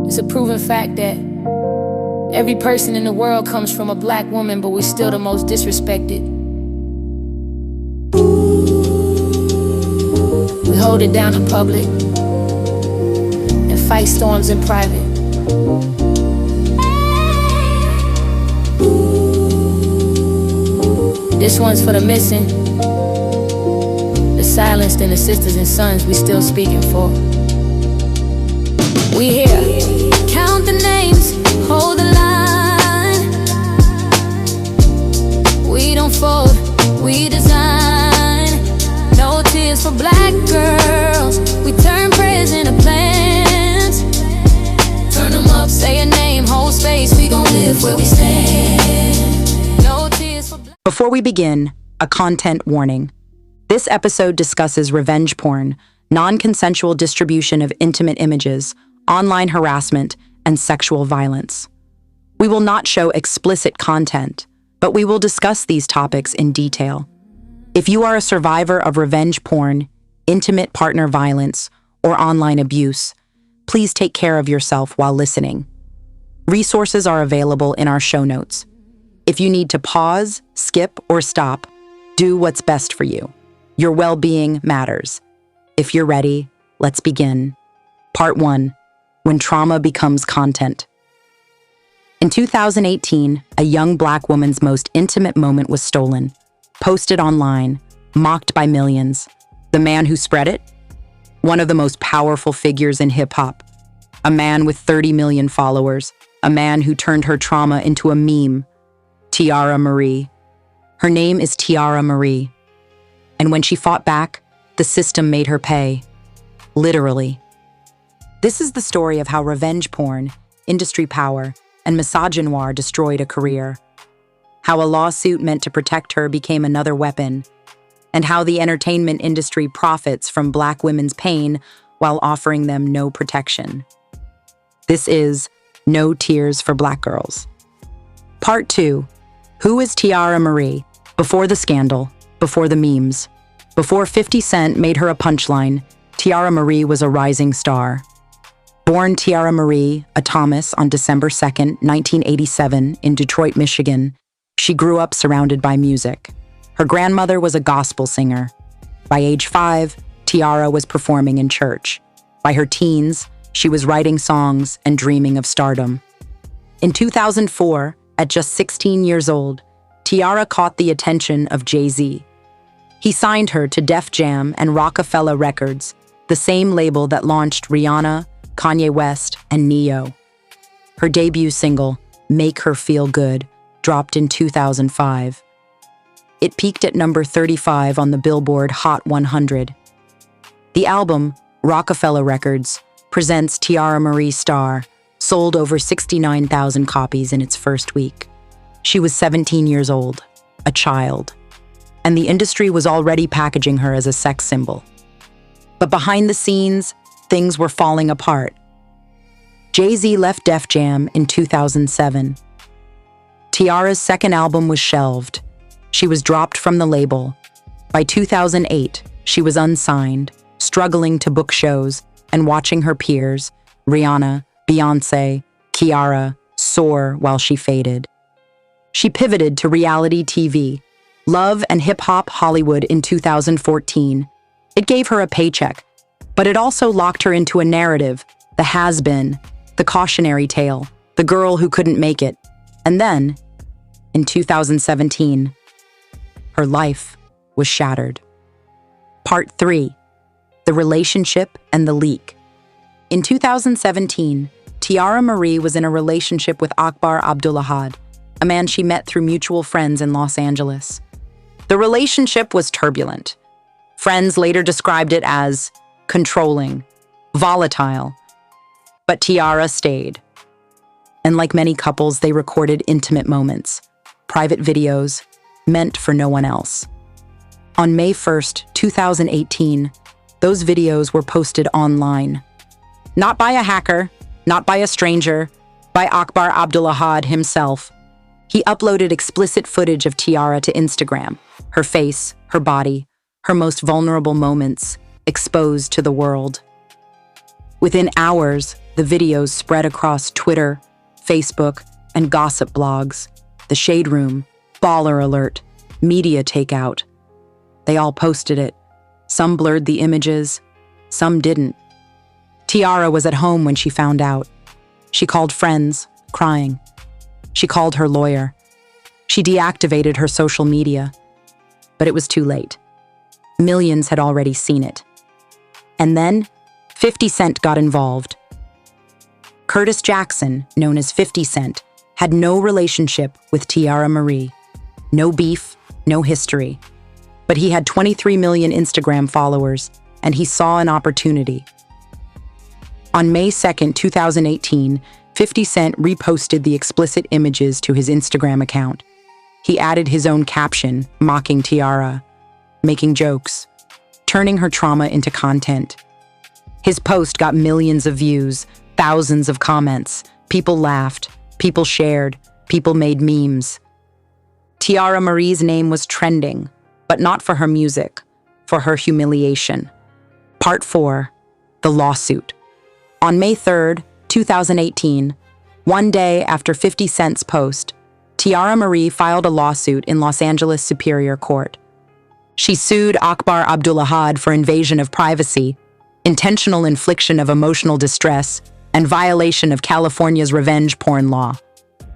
It's a proven fact that every person in the world comes from a black woman, but we're still the most disrespected. We hold it down in public and fight storms in private. This one's for the missing, the silenced, and the sisters and sons we still speaking for. We here. Count the names, hold the line. We don't fold, we design. No tears for black girls. We turn prayers into plans. Turn them up, say a name, hold space. We gon' live where we stand. No tears for black. Before we begin, a content warning. This episode discusses revenge porn, non-consensual distribution of intimate images, online harassment, and sexual violence. We will not show explicit content, but we will discuss these topics in detail. If you are a survivor of revenge porn, intimate partner violence, or online abuse, please take care of yourself while listening. Resources are available in our show notes. If you need to pause, skip, or stop, do what's best for you. Your well-being matters. If you're ready, let's begin. Part 1. When trauma becomes content. In 2018, a young black woman's most intimate moment was stolen, posted online, mocked by millions. The man who spread it? One of the most powerful figures in hip-hop. A man with 30 million followers. A man who turned her trauma into a meme. Teairra Marí. Her name is Teairra Marí. And when she fought back, the system made her pay. Literally. This is the story of how revenge porn, industry power, and misogynoir destroyed a career. How a lawsuit meant to protect her became another weapon. And how the entertainment industry profits from black women's pain while offering them no protection. This is No Tears for Black Girls. Part 2. Who is Teairra Marí? Before the scandal, before the memes, before 50 Cent made her a punchline, Teairra Marí was a rising star. Born Teairra Marí, a Thomas, on December 2, 1987, in Detroit, Michigan, she grew up surrounded by music. Her grandmother was a gospel singer. By age 5, Teairra was performing in church. By her teens, she was writing songs and dreaming of stardom. In 2004, at just 16 years old, Teairra caught the attention of Jay-Z. He signed her to Def Jam and Rockefeller Records, the same label that launched Rihanna, Kanye West, and Neo. Her debut single, Make Her Feel Good, dropped in 2005. It peaked at number 35 on the Billboard Hot 100. The album, Rockefeller Records, presents Teairra Marí Star, sold over 69,000 copies in its first week. She was 17 years old, a child, and the industry was already packaging her as a sex symbol. But behind the scenes, things were falling apart. Jay-Z left Def Jam in 2007. Teairra's second album was shelved. She was dropped from the label. By 2008, she was unsigned, struggling to book shows, and watching her peers, Rihanna, Beyoncé, Kiara, soar while she faded. She pivoted to reality TV, Love and Hip Hop Hollywood in 2014. It gave her a paycheck, but it also locked her into a narrative, the has-been, the cautionary tale, the girl who couldn't make it. And then, in 2017, her life was shattered. Part 3. The Relationship and the Leak. In 2017, Teairra Marí was in a relationship with Akbar Abdullahad, a man she met through mutual friends in Los Angeles. The relationship was turbulent. Friends later described it as controlling, volatile. But Teairra stayed. And like many couples, they recorded intimate moments, private videos, meant for no one else. On May 1st, 2018, those videos were posted online. Not by a hacker, not by a stranger, by Akbar Abdullahad himself. He uploaded explicit footage of Teairra to Instagram, her face, her body, her most vulnerable moments, exposed to the world. Within hours, The videos spread across Twitter, Facebook, and gossip blogs. The Shade Room, Baller Alert, Media Takeout. They all posted it. Some blurred the images, some didn't. Teairra was at home when she found out. She called friends, crying. She called her lawyer. She deactivated her social media. But it was too late. Millions had already seen it. And then, 50 Cent got involved. Curtis Jackson, known as 50 Cent, had no relationship with Teairra Marí. No beef, no history. But he had 23 million Instagram followers, and he saw an opportunity. On May 2, 2018, 50 Cent reposted the explicit images to his Instagram account. He added his own caption, mocking Teairra, making jokes, turning her trauma into content. His post got millions of views, thousands of comments. People laughed, people shared, people made memes. Teairra Marí's name was trending, but not for her music, for her humiliation. Part 4, the lawsuit. On May 3, 2018, one day after 50 Cent's post, Teairra Marí filed a lawsuit in Los Angeles Superior Court. She sued Akbar Abdulahad for invasion of privacy, intentional infliction of emotional distress, and violation of California's revenge porn law.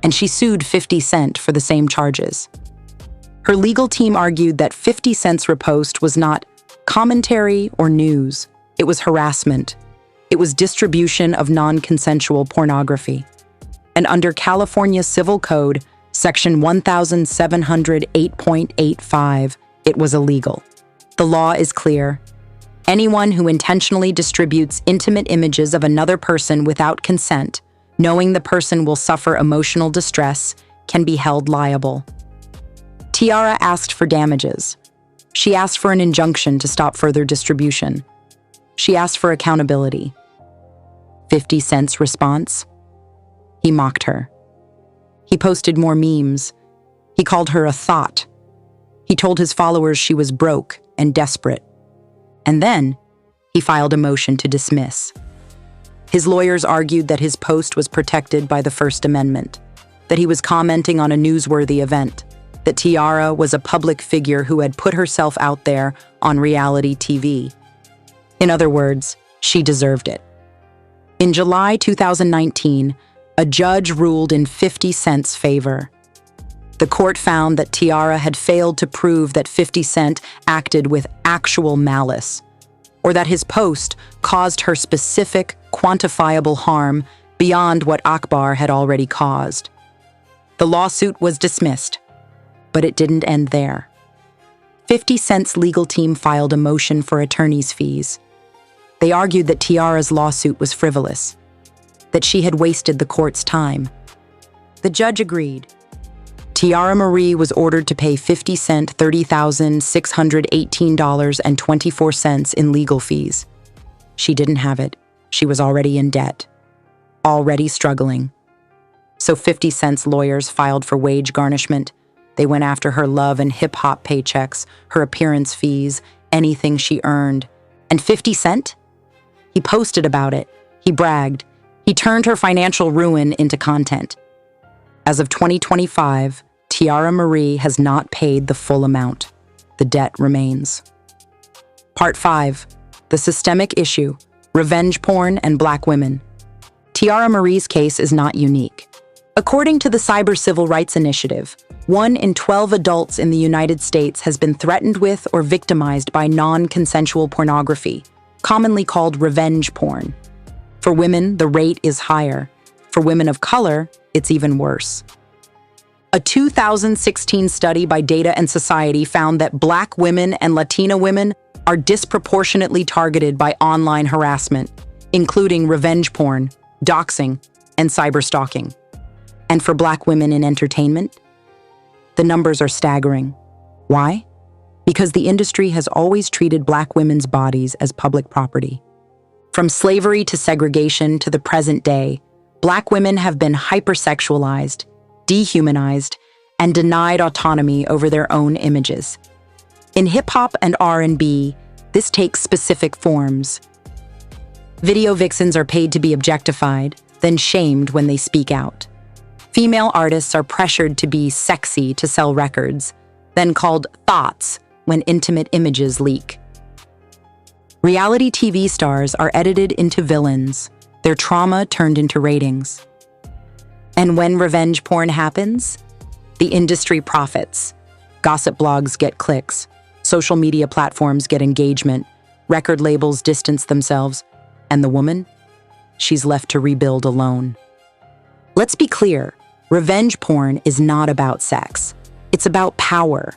And she sued 50 Cent for the same charges. Her legal team argued that 50 Cent's repost was not commentary or news. It was harassment. It was distribution of non-consensual pornography. And under California Civil Code, Section 1708.85, it was illegal. The law is clear. Anyone who intentionally distributes intimate images of another person without consent, knowing the person will suffer emotional distress, can be held liable. Teairra asked for damages. She asked for an injunction to stop further distribution. She asked for accountability. 50 Cent's response? He mocked her. He posted more memes. He called her a thought. He told his followers she was broke and desperate. And then, he filed a motion to dismiss. His lawyers argued that his post was protected by the First Amendment, that he was commenting on a newsworthy event, that Teairra was a public figure who had put herself out there on reality TV. In other words, she deserved it. In July 2019, a judge ruled in 50 Cent's favor. The court found that Teairra had failed to prove that 50 Cent acted with actual malice, or that his post caused her specific, quantifiable harm beyond what Akbar had already caused. The lawsuit was dismissed, but it didn't end there. 50 Cent's legal team filed a motion for attorney's fees. They argued that Teairra's lawsuit was frivolous, that she had wasted the court's time. The judge agreed. Teairra Marí was ordered to pay 50 Cent $30,618.24 in legal fees. She didn't have it. She was already in debt, already struggling. So 50 Cent's lawyers filed for wage garnishment. They went after her love and hip-hop paychecks, her appearance fees, anything she earned. And 50 Cent? He posted about it. He bragged. He turned her financial ruin into content. As of 2025, Teairra Marí has not paid the full amount. The debt remains. Part 5. The systemic issue, revenge porn and black women. Teairra Marí's case is not unique. According to the Cyber Civil Rights Initiative, 1 in 12 adults in the United States has been threatened with or victimized by non-consensual pornography, commonly called revenge porn. For women, the rate is higher. For women of color, it's even worse. A 2016 study by Data and Society found that Black women and Latina women are disproportionately targeted by online harassment, including revenge porn, doxing, and cyberstalking. And for Black women in entertainment, the numbers are staggering. Why? Because the industry has always treated Black women's bodies as public property. From slavery to segregation to the present day, Black women have been hypersexualized, dehumanized, and denied autonomy over their own images. In hip-hop and R&B, this takes specific forms. Video vixens are paid to be objectified, then shamed when they speak out. Female artists are pressured to be sexy to sell records, then called thoughts when intimate images leak. Reality TV stars are edited into villains, their trauma turned into ratings. And when revenge porn happens, the industry profits. Gossip blogs get clicks, social media platforms get engagement, record labels distance themselves, and the woman? She's left to rebuild alone. Let's be clear, revenge porn is not about sex. It's about power.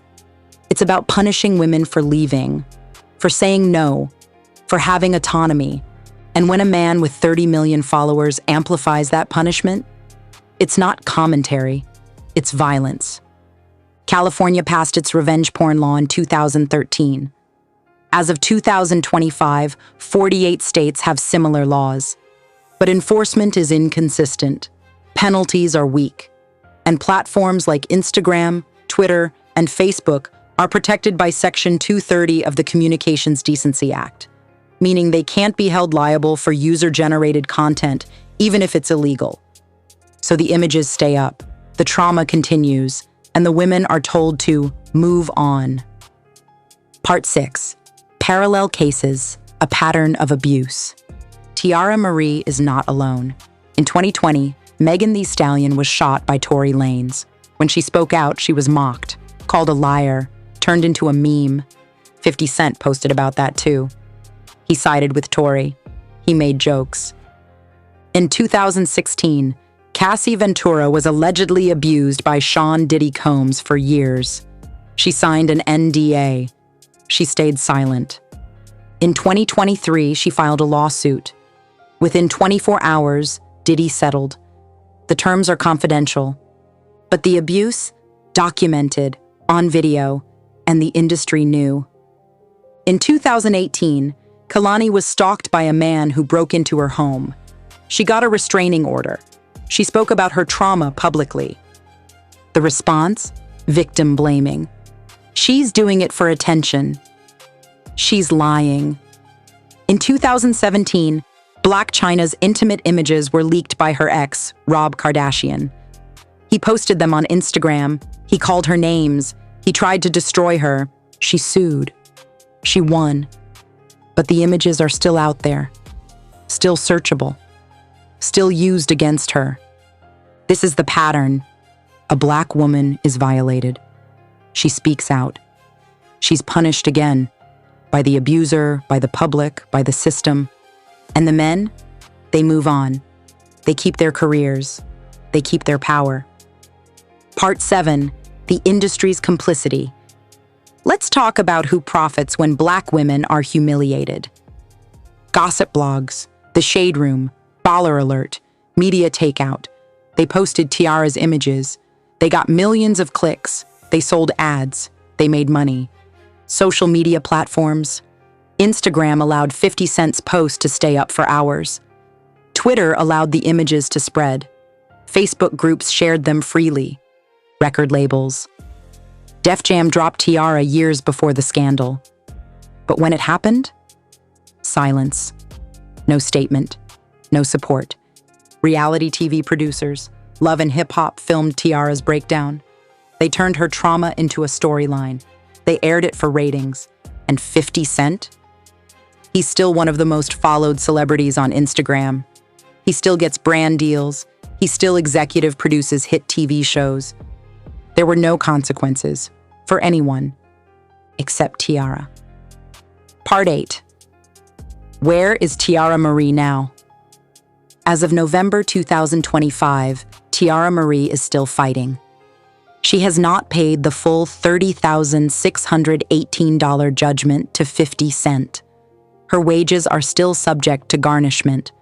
It's about punishing women for leaving, for saying no, for having autonomy. And when a man with 30 million followers amplifies that punishment, it's not commentary, it's violence. California passed its revenge porn law in 2013. As of 2025, 48 states have similar laws. But enforcement is inconsistent. Penalties are weak. And platforms like Instagram, Twitter, and Facebook are protected by Section 230 of the Communications Decency Act, meaning they can't be held liable for user-generated content, even if it's illegal. So the images stay up, the trauma continues, and the women are told to move on. Part 6. Parallel cases, a pattern of abuse. Teairra Marí is not alone. In 2020, Megan Thee Stallion was shot by Tory Lanez. When she spoke out, she was mocked, called a liar, turned into a meme. 50 Cent posted about that too. He sided with Tory. He made jokes. In 2016, Cassie Ventura was allegedly abused by Sean Diddy Combs for years. She signed an NDA. She stayed silent. In 2023, she filed a lawsuit. Within 24 hours, Diddy settled. The terms are confidential, but the abuse, documented, on video, and the industry knew. In 2018, Kalani was stalked by a man who broke into her home. She got a restraining order. She spoke about her trauma publicly. The response? Victim blaming. She's doing it for attention. She's lying. In 2017, Blac Chyna's intimate images were leaked by her ex, Rob Kardashian. He posted them on Instagram. He called her names. He tried to destroy her. She sued. She won. But the images are still out there, still searchable, still used against her. This is the pattern. A Black woman is violated. She speaks out. She's punished again, by the abuser, by the public, by the system. And the men, they move on. They keep their careers. They keep their power. Part 7, the industry's complicity. Let's talk about who profits when Black women are humiliated. Gossip blogs, The Shade Room, Baller Alert, Media Takeout. They posted Teairra's images. They got millions of clicks. They sold ads. They made money. Social media platforms. Instagram allowed 50 Cent's post to stay up for hours. Twitter allowed the images to spread. Facebook groups shared them freely. Record labels. Def Jam dropped Teairra years before the scandal. But when it happened? Silence. No statement. No support. Reality TV producers, Love and Hip Hop filmed Teairra's breakdown. They turned her trauma into a storyline. They aired it for ratings. And 50 Cent? He's still one of the most followed celebrities on Instagram. He still gets brand deals. He still executive produces hit TV shows. There were no consequences for anyone except Teairra. Part 8. Where is Teairra Marí now? As of November 2025, Teairra Marí is still fighting. She has not paid the full $30,618 judgment to 50 Cent. Her wages are still subject to garnishment.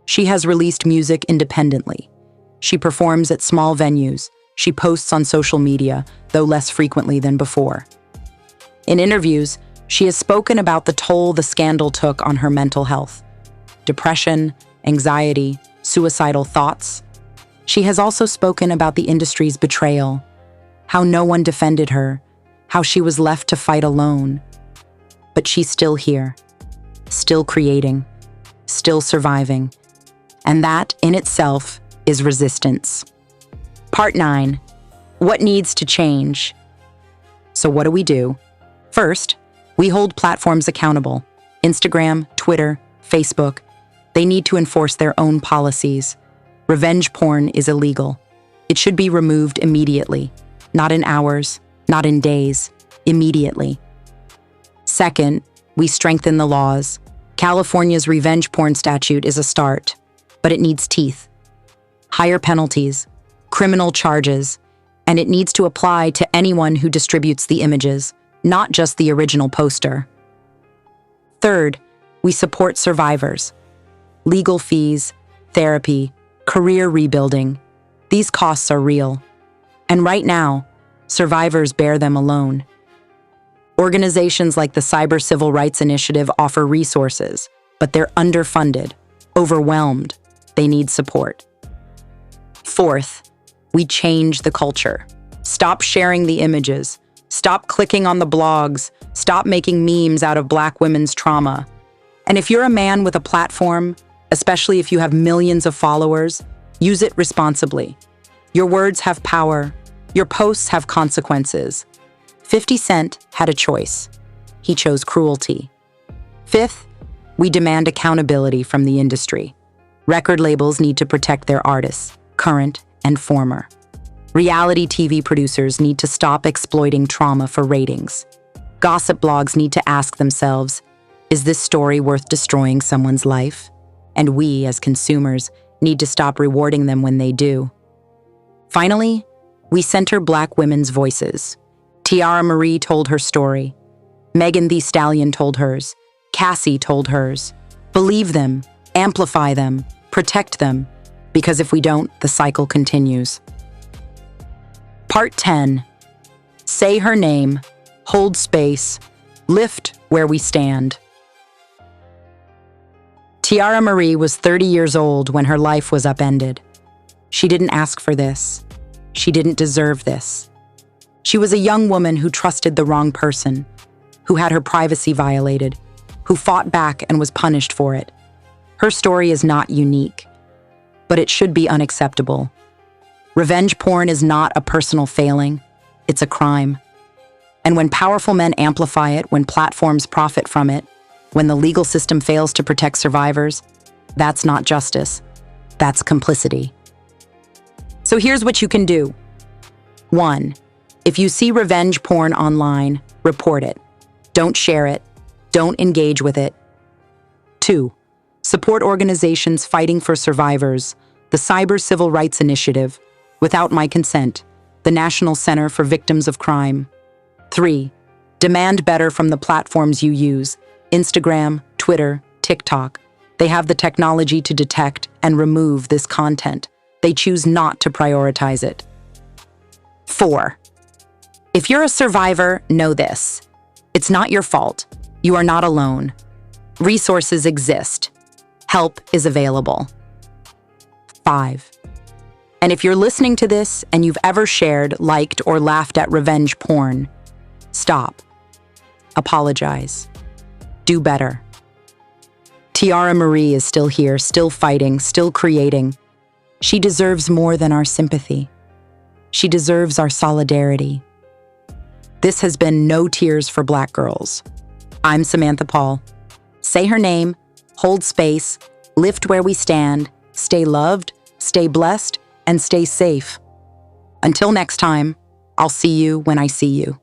She has released music independently. She performs at small venues. She posts on social media, though less frequently than before. In interviews, she has spoken about the toll the scandal took on her mental health. Depression, anxiety, suicidal thoughts. She has also spoken about the industry's betrayal, how no one defended her, how she was left to fight alone. But she's still here, still creating, still surviving. And that, in itself, is resistance. Part 9. What needs to change? So what do? First, we hold platforms accountable. Instagram, Twitter, Facebook. They need to enforce their own policies. Revenge porn is illegal. It should be removed immediately. Not in hours, not in days, immediately. Second, we strengthen the laws. California's revenge porn statute is a start, but it needs teeth. Higher penalties, criminal charges, and it needs to apply to anyone who distributes the images, not just the original poster. Third, we support survivors. Legal fees, therapy, career rebuilding. These costs are real. And right now, survivors bear them alone. Organizations like the Cyber Civil Rights Initiative offer resources, but they're underfunded, overwhelmed. They need support. Fourth, we change the culture. Stop sharing the images. Stop clicking on the blogs. Stop making memes out of Black women's trauma. And if you're a man with a platform, especially if you have millions of followers, use it responsibly. Your words have power. Your posts have consequences. 50 Cent had a choice. He chose cruelty. Fifth, we demand accountability from the industry. Record labels need to protect their artists, current and former. Reality TV producers need to stop exploiting trauma for ratings. Gossip blogs need to ask themselves, is this story worth destroying someone's life? And we, as consumers, need to stop rewarding them when they do. Finally, we center Black women's voices. Teairra Marí told her story. Megan Thee Stallion told hers. Cassie told hers. Believe them, amplify them, protect them, because if we don't, the cycle continues. Part 10. Say her name, hold space, lift where we stand. Teairra Marí was 30 years old when her life was upended. She didn't ask for this. She didn't deserve this. She was a young woman who trusted the wrong person, who had her privacy violated, who fought back and was punished for it. Her story is not unique, but it should be unacceptable. Revenge porn is not a personal failing, it's a crime. And when powerful men amplify it, when platforms profit from it, when the legal system fails to protect survivors, that's not justice, that's complicity. So here's what you can do. 1. If you see revenge porn online, report it. Don't share it. Don't engage with it. 2. Support organizations fighting for survivors, the Cyber Civil Rights Initiative, Without My Consent, the National Center for Victims of Crime. 3. Demand better from the platforms you use, Instagram, Twitter, TikTok. They have the technology to detect and remove this content. They choose not to prioritize it. 4. If you're a survivor, know this. It's not your fault. You are not alone. Resources exist. Help is available. 5. And if you're listening to this and you've ever shared, liked, or laughed at revenge porn, stop. Apologize. Do better. Teairra Marí is still here, still fighting, still creating. She deserves more than our sympathy. She deserves our solidarity. This has been No Tears for Black Girls. I'm Samantha Paul. Say her name, hold space, lift where we stand, stay loved, stay blessed, and stay safe. Until next time, I'll see you when I see you.